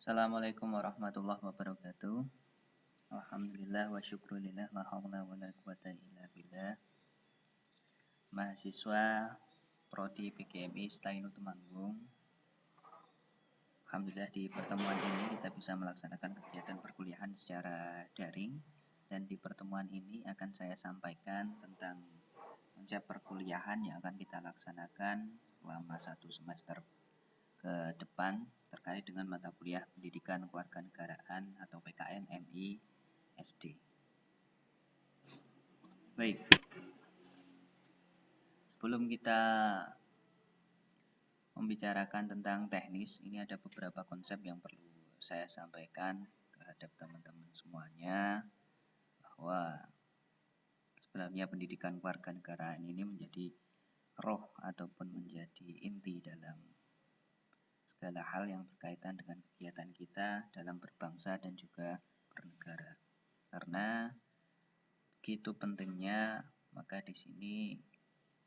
Assalamualaikum warahmatullahi wabarakatuh. Alhamdulillah wa syukrulillah la haula wa la quwata illa billah. Mahasiswa Prodi PGMI Stainu Temanggung. Alhamdulillah di pertemuan ini kita bisa melaksanakan kegiatan perkuliahan secara daring, dan di pertemuan ini akan saya sampaikan tentang konsep perkuliahan yang akan kita laksanakan selama 1 semester ke depan terkait dengan mata kuliah Pendidikan Kewarganegaraan atau PKN MI SD. Baik, sebelum kita membicarakan tentang teknis, ini ada beberapa konsep yang perlu saya sampaikan terhadap teman-teman semuanya, bahwa sebenarnya pendidikan kewarganegaraan ini menjadi roh ataupun menjadi inti dalam segala hal yang berkaitan dengan kegiatan kita dalam berbangsa dan juga bernegara. Karena begitu pentingnya, maka di sini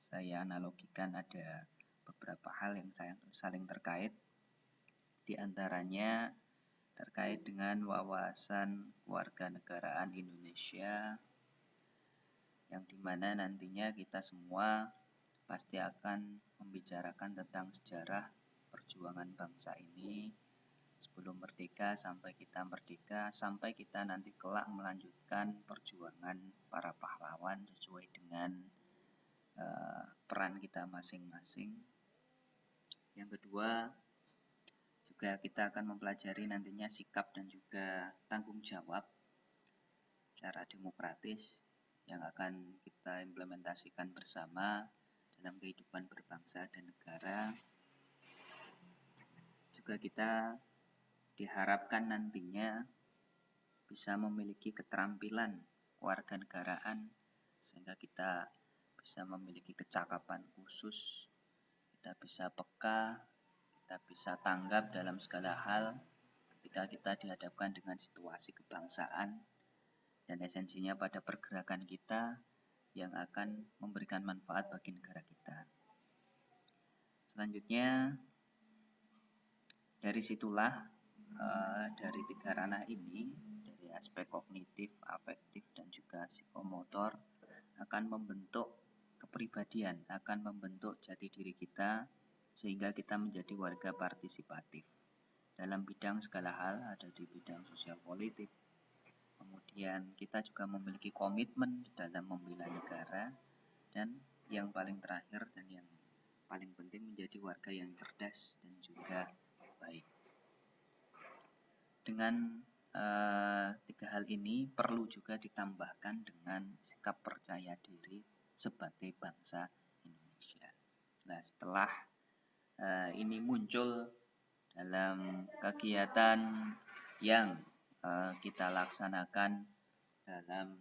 saya analogikan ada beberapa hal yang saling terkait. Di antaranya terkait dengan wawasan kewarganegaraan Indonesia, yang dimana nantinya kita semua pasti akan membicarakan tentang sejarah perjuangan bangsa ini sebelum merdeka sampai kita merdeka, sampai kita nanti kelak melanjutkan perjuangan para pahlawan sesuai dengan peran kita masing-masing. Yang kedua, juga kita akan mempelajari nantinya sikap dan juga tanggung jawab secara demokratis yang akan kita implementasikan bersama dalam kehidupan berbangsa dan negara. Juga kita diharapkan nantinya bisa memiliki keterampilan kewarganegaraan sehingga kita bisa memiliki kecakapan khusus, kita bisa peka, kita bisa tanggap dalam segala hal ketika kita dihadapkan dengan situasi kebangsaan dan esensinya pada pergerakan kita yang akan memberikan manfaat bagi negara kita. Selanjutnya, dari situlah dari 3 ranah ini, dari aspek kognitif, afektif, dan juga psikomotor, akan membentuk kepribadian, akan membentuk jati diri kita sehingga kita menjadi warga partisipatif dalam bidang segala hal. Ada di bidang sosial politik, kemudian kita juga memiliki komitmen dalam membela negara, dan yang paling terakhir dan yang paling penting menjadi warga yang cerdas dan juga baik. Dengan 3 hal ini perlu juga ditambahkan dengan sikap percaya diri sebagai bangsa Indonesia. Nah, setelah ini muncul dalam kegiatan yang kita laksanakan dalam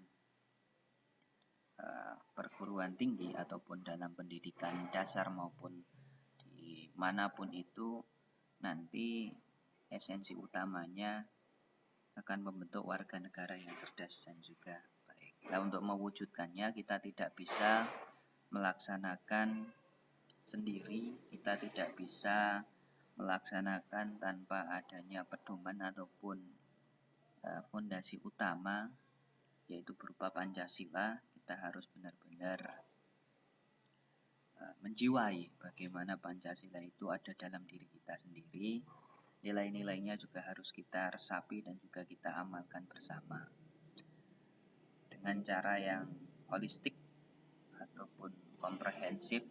perguruan tinggi ataupun dalam pendidikan dasar maupun dimanapun itu, nanti esensi utamanya akan membentuk warga negara yang cerdas dan juga baik. Nah, untuk mewujudkannya kita tidak bisa melaksanakan sendiri, kita tidak bisa melaksanakan tanpa adanya pedoman ataupun fondasi utama, yaitu berupa Pancasila. Kita harus benar-benar menjiwai bagaimana Pancasila itu ada dalam diri kita sendiri. Nilai-nilainya juga harus kita resapi dan juga kita amalkan bersama dengan cara yang holistik ataupun komprehensif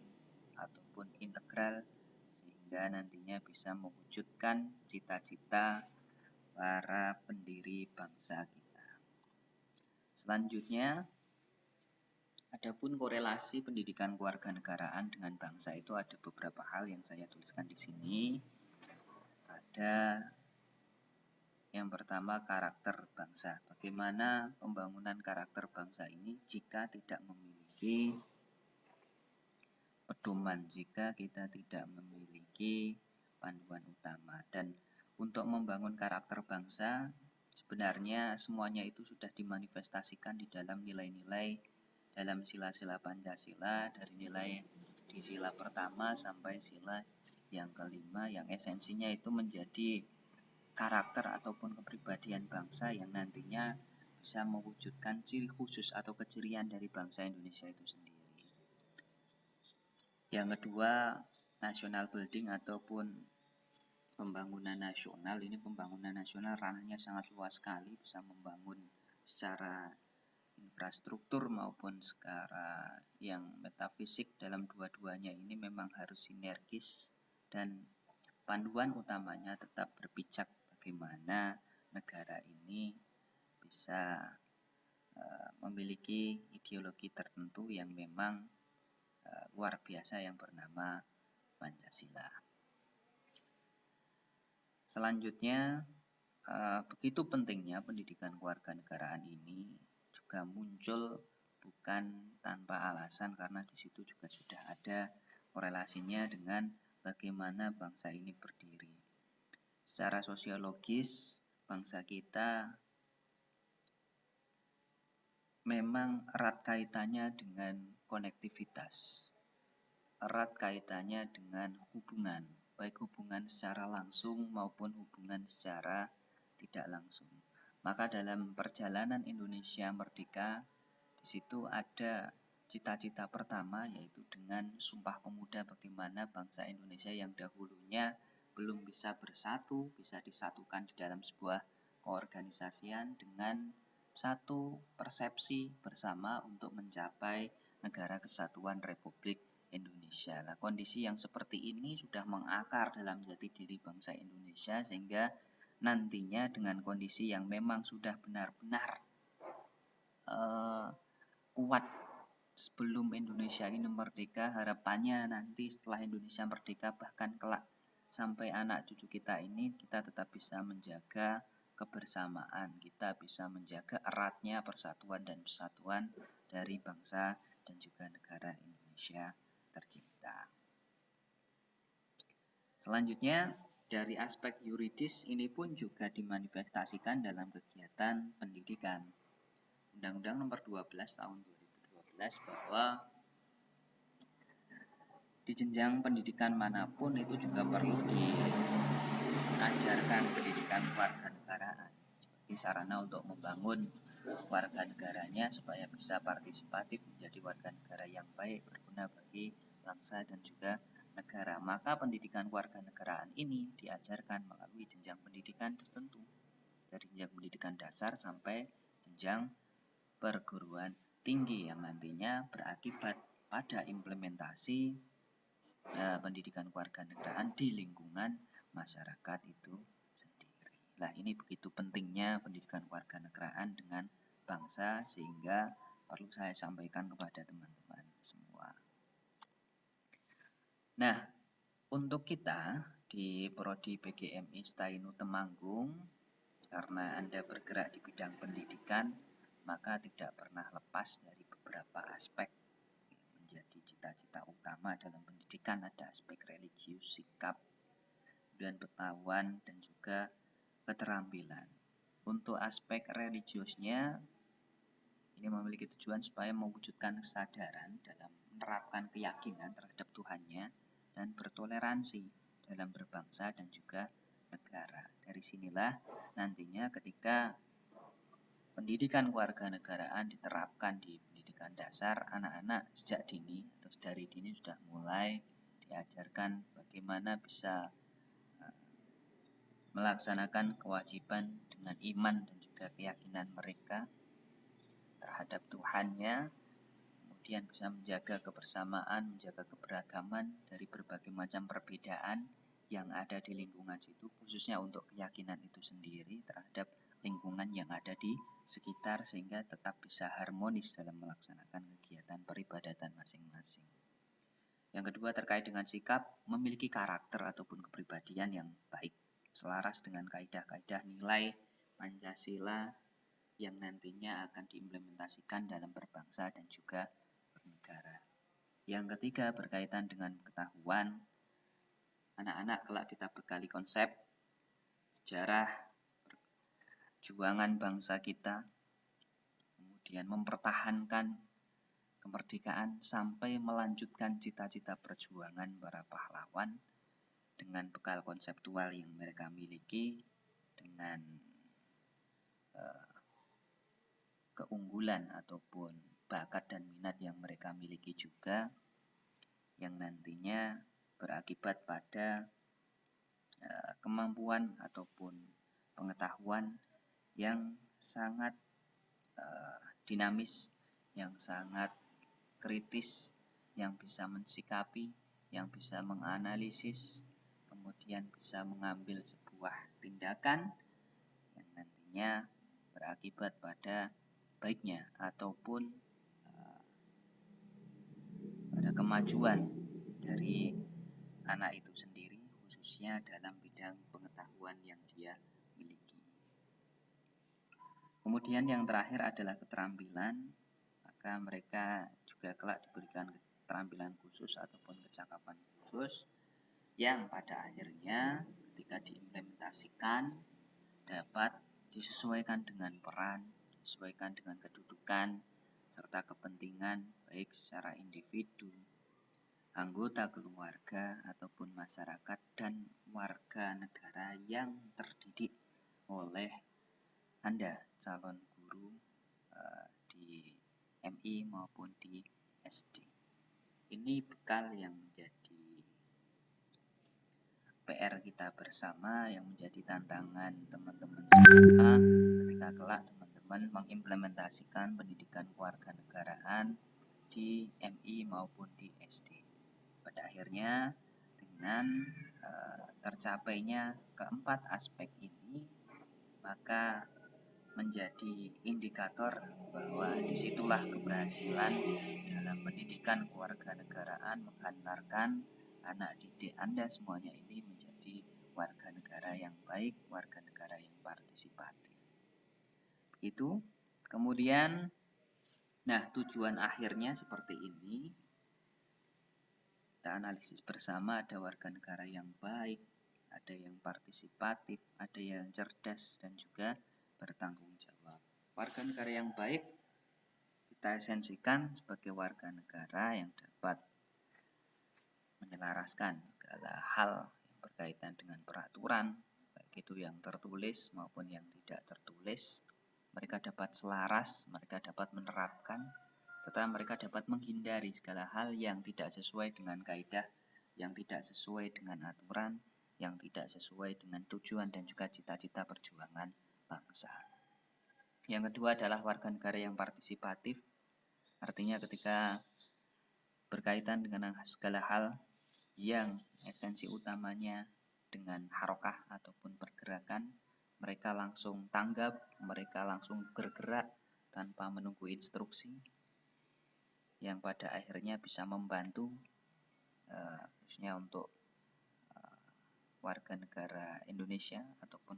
ataupun integral, sehingga nantinya bisa mewujudkan cita-cita para pendiri bangsa kita. Selanjutnya, adapun korelasi pendidikan kewarganegaraan dengan bangsa itu ada beberapa hal yang saya tuliskan di sini. Ada yang pertama, karakter bangsa. Bagaimana pembangunan karakter bangsa ini jika tidak memiliki pedoman, jika kita tidak memiliki panduan utama. Dan untuk membangun karakter bangsa, sebenarnya semuanya itu sudah dimanifestasikan di dalam nilai-nilai dalam sila-sila Pancasila, dari nilai di sila pertama sampai sila yang kelima, yang esensinya itu menjadi karakter ataupun kepribadian bangsa yang nantinya bisa mewujudkan ciri khusus atau kecirian dari bangsa Indonesia itu sendiri. Yang kedua, national building ataupun pembangunan nasional. Ini pembangunan nasional ranahnya sangat luas sekali, bisa membangun secara infrastruktur maupun secara yang metafisik. Dalam dua-duanya ini memang harus sinergis, dan panduan utamanya tetap berpijak bagaimana negara ini bisa memiliki ideologi tertentu yang memang luar biasa yang bernama Pancasila. Selanjutnya, begitu pentingnya pendidikan kewarganegaraan ini juga muncul bukan tanpa alasan, karena di situ juga sudah ada korelasinya dengan bagaimana bangsa ini berdiri. Secara sosiologis, bangsa kita memang erat kaitannya dengan konektivitas, erat kaitannya dengan hubungan, baik hubungan secara langsung maupun hubungan secara tidak langsung. Maka dalam perjalanan Indonesia merdeka, di situ ada cita-cita pertama, yaitu dengan Sumpah Pemuda bagaimana bangsa Indonesia yang dahulunya belum bisa bersatu, bisa disatukan di dalam sebuah keorganisasian dengan satu persepsi bersama untuk mencapai negara kesatuan Republik Indonesia. Nah, kondisi yang seperti ini sudah mengakar dalam jati diri bangsa Indonesia, sehingga nantinya dengan kondisi yang memang sudah benar-benar kuat sebelum Indonesia ini merdeka, harapannya nanti setelah Indonesia merdeka, bahkan kelak sampai anak cucu kita ini, kita tetap bisa menjaga kebersamaan, kita bisa menjaga eratnya persatuan dan persatuan dari bangsa dan juga negara Indonesia tercipta. Selanjutnya, dari aspek yuridis ini pun juga dimanifestasikan dalam kegiatan pendidikan. Undang-Undang Nomor 12 Tahun 2012 bahwa di jenjang pendidikan manapun itu juga perlu diajarkan pendidikan kewarganegaraan sebagai sarana untuk membangun warga negaranya supaya bisa partisipatif menjadi warga negara yang baik, berguna bagi bangsa dan juga negara. Maka pendidikan kewarganegaraan ini diajarkan melalui jenjang pendidikan tertentu, dari jenjang pendidikan dasar sampai jenjang perguruan tinggi, yang nantinya berakibat pada implementasi pendidikan kewarganegaraan di lingkungan masyarakat itu sendiri. Nah, ini begitu pentingnya pendidikan kewarganegaraan dengan bangsa, sehingga perlu saya sampaikan kepada teman-teman semua. Nah, untuk kita di Prodi PGMI Stainu Temanggung, karena Anda bergerak di bidang pendidikan, maka tidak pernah lepas dari beberapa aspek yang menjadi cita-cita utama dalam pendidikan. Ada aspek religius, sikap, kemudian pengetahuan, dan juga keterampilan. Untuk aspek religiusnya, ini memiliki tujuan supaya mewujudkan kesadaran dalam menerapkan keyakinan terhadap Tuhannya dan bertoleransi dalam berbangsa dan juga negara. Dari sinilah nantinya ketika pendidikan kewarganegaraan diterapkan di pendidikan dasar, anak-anak sejak dini atau dari dini sudah mulai diajarkan bagaimana bisa melaksanakan kewajiban dengan iman dan juga keyakinan mereka terhadap Tuhannya, kemudian bisa menjaga kebersamaan, menjaga keberagaman dari berbagai macam perbedaan yang ada di lingkungan situ, khususnya untuk keyakinan itu sendiri terhadap lingkungan yang ada di sekitar, sehingga tetap bisa harmonis dalam melaksanakan kegiatan peribadatan masing-masing. Yang kedua, terkait dengan sikap, memiliki karakter ataupun kepribadian yang baik, selaras dengan kaidah-kaidah nilai Pancasila yang nantinya akan diimplementasikan dalam berbangsa dan juga bernegara. Yang ketiga, berkaitan dengan pengetahuan, anak-anak kelak kita bekali konsep sejarah perjuangan bangsa kita, kemudian mempertahankan kemerdekaan sampai melanjutkan cita-cita perjuangan para pahlawan dengan bekal konseptual yang mereka miliki, dengan keunggulan ataupun bakat dan minat yang mereka miliki juga, yang nantinya berakibat pada kemampuan ataupun pengetahuan yang sangat dinamis, yang sangat kritis, yang bisa mensikapi, yang bisa menganalisis, kemudian bisa mengambil sebuah tindakan yang nantinya berakibat pada baiknya ataupun pada kemajuan dari anak itu sendiri, khususnya dalam bidang pengetahuan yang dia miliki. Kemudian yang terakhir adalah keterampilan, maka mereka juga kelak diberikan keterampilan khusus ataupun kecakapan khusus yang pada akhirnya ketika diimplementasikan dapat disesuaikan dengan peran, disesuaikan dengan kedudukan serta kepentingan baik secara individu, anggota keluarga ataupun masyarakat dan warga negara yang terdidik oleh Anda calon guru di MI maupun di SD. Ini bekal yang menjadi PR kita bersama, yang menjadi tantangan teman-teman semua ketika kelak teman-teman mengimplementasikan pendidikan kewarganegaraan di MI maupun di SD. Pada akhirnya dengan tercapainya keempat aspek ini, maka menjadi indikator bahwa disitulah keberhasilan dalam pendidikan kewarganegaraan menghantarkan anak didik Anda semuanya ini menjadi warga negara yang baik, warga negara yang partisipatif. Itu. Kemudian, tujuan akhirnya seperti ini. Kita analisis bersama, ada warga negara yang baik, ada yang partisipatif, ada yang cerdas, dan juga bertanggung jawab. Warga negara yang baik kita esensikan sebagai warga negara yang dapat menyelaraskan segala hal yang berkaitan dengan peraturan, baik itu yang tertulis maupun yang tidak tertulis. Mereka dapat selaras, mereka dapat menerapkan, serta mereka dapat menghindari segala hal yang tidak sesuai dengan kaidah, yang tidak sesuai dengan aturan, yang tidak sesuai dengan tujuan dan juga cita-cita perjuangan bangsa. Yang kedua adalah warga negara yang partisipatif, artinya ketika berkaitan dengan segala hal yang esensi utamanya dengan harokah ataupun pergerakan, mereka langsung tanggap, mereka langsung bergerak tanpa menunggu instruksi, yang pada akhirnya bisa membantu khususnya untuk warga negara Indonesia ataupun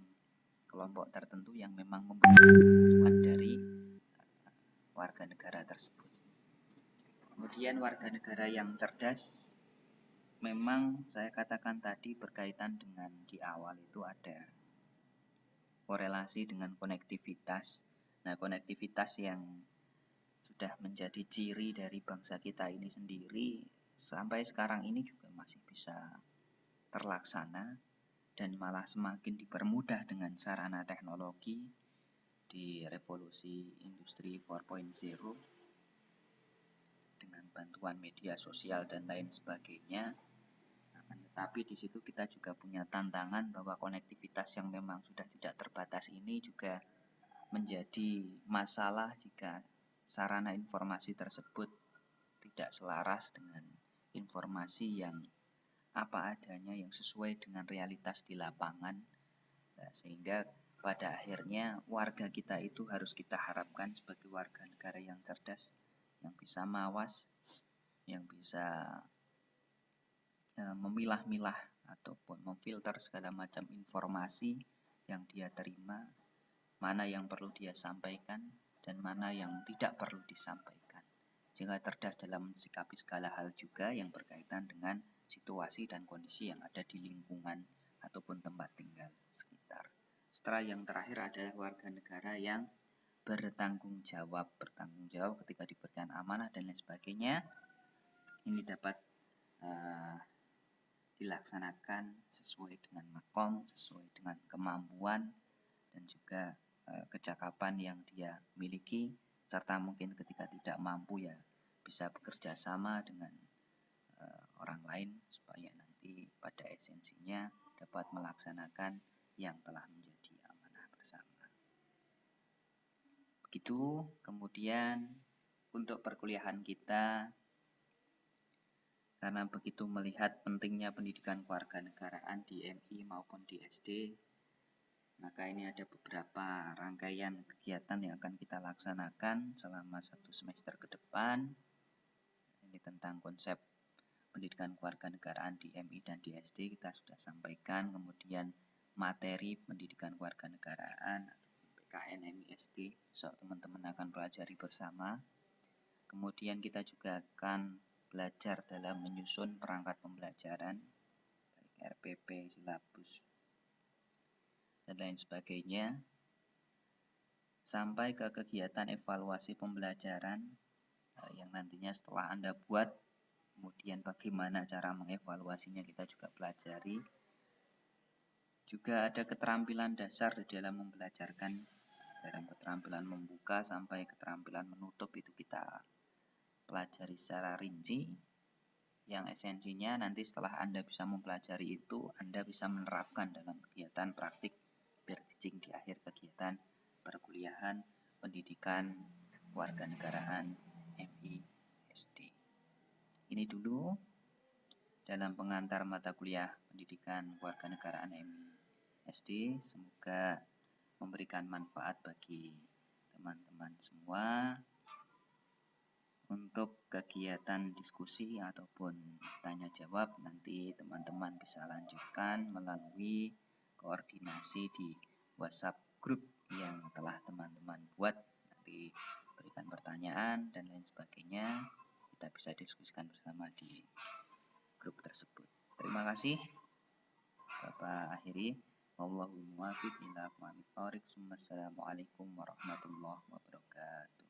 kelompok tertentu yang memang membutuhkan kebutuhan dari warga negara tersebut. Kemudian warga negara yang cerdas, memang saya katakan tadi berkaitan dengan di awal itu ada korelasi dengan konektivitas. Nah, konektivitas yang sudah menjadi ciri dari bangsa kita ini sendiri sampai sekarang ini juga masih bisa terlaksana dan malah semakin dipermudah dengan sarana teknologi di revolusi industri 4.0 dengan bantuan media sosial dan lain sebagainya. Tetapi di situ kita juga punya tantangan bahwa konektivitas yang memang sudah tidak terbatas ini juga menjadi masalah jika sarana informasi tersebut tidak selaras dengan informasi yang apa adanya, yang sesuai dengan realitas di lapangan. Sehingga pada akhirnya warga kita itu harus kita harapkan sebagai warga negara yang cerdas, yang bisa mawas, yang bisa memilah-milah ataupun memfilter segala macam informasi yang dia terima, mana yang perlu dia sampaikan dan mana yang tidak perlu disampaikan, sehingga cerdas dalam mensikapi segala hal juga yang berkaitan dengan situasi dan kondisi yang ada di lingkungan ataupun tempat tinggal sekitar. Setelah yang terakhir adalah warga negara yang bertanggung jawab ketika diberikan amanah dan lain sebagainya. Ini dapat dilaksanakan sesuai dengan makom, sesuai dengan kemampuan, dan juga kecakapan yang dia miliki, serta mungkin ketika tidak mampu ya bisa bekerja sama dengan orang lain supaya nanti pada esensinya dapat melaksanakan yang telah menjadi amanah bersama. Begitu. Kemudian untuk perkuliahan kita, karena begitu melihat pentingnya pendidikan kewarganegaraan di MI maupun di SD, maka ini ada beberapa rangkaian kegiatan yang akan kita laksanakan selama 1 semester ke depan. Ini tentang konsep pendidikan kewarganegaraan di MI dan di SD kita sudah sampaikan. Kemudian materi pendidikan kewarganegaraan PKN MI SD, so teman-teman akan pelajari bersama. Kemudian kita juga akan belajar dalam menyusun perangkat pembelajaran, baik RPP, silabus, dan lain sebagainya, sampai ke kegiatan evaluasi pembelajaran yang nantinya setelah Anda buat, kemudian bagaimana cara mengevaluasinya kita juga pelajari. Juga ada keterampilan dasar di dalam membelajarkan, dalam keterampilan membuka sampai keterampilan menutup itu kita pelajari secara rinci, yang esensinya nanti setelah Anda bisa mempelajari itu, Anda bisa menerapkan dalam kegiatan praktik berjing di akhir kegiatan perkuliahan pendidikan kewarganegaraan MI SD. Ini dulu dalam pengantar mata kuliah pendidikan kewarganegaraan MI SD. Semoga memberikan manfaat bagi teman-teman semua. Untuk kegiatan diskusi ataupun tanya jawab nanti teman-teman bisa lanjutkan melalui koordinasi di WhatsApp grup yang telah teman-teman buat. Nanti berikan pertanyaan dan lain sebagainya, kita bisa diskusikan bersama di grup tersebut. Terima kasih. Bapak akhiri. Wallahul muwaffiq ila aqwamit thoriq. Assalamualaikum warahmatullahi wabarakatuh.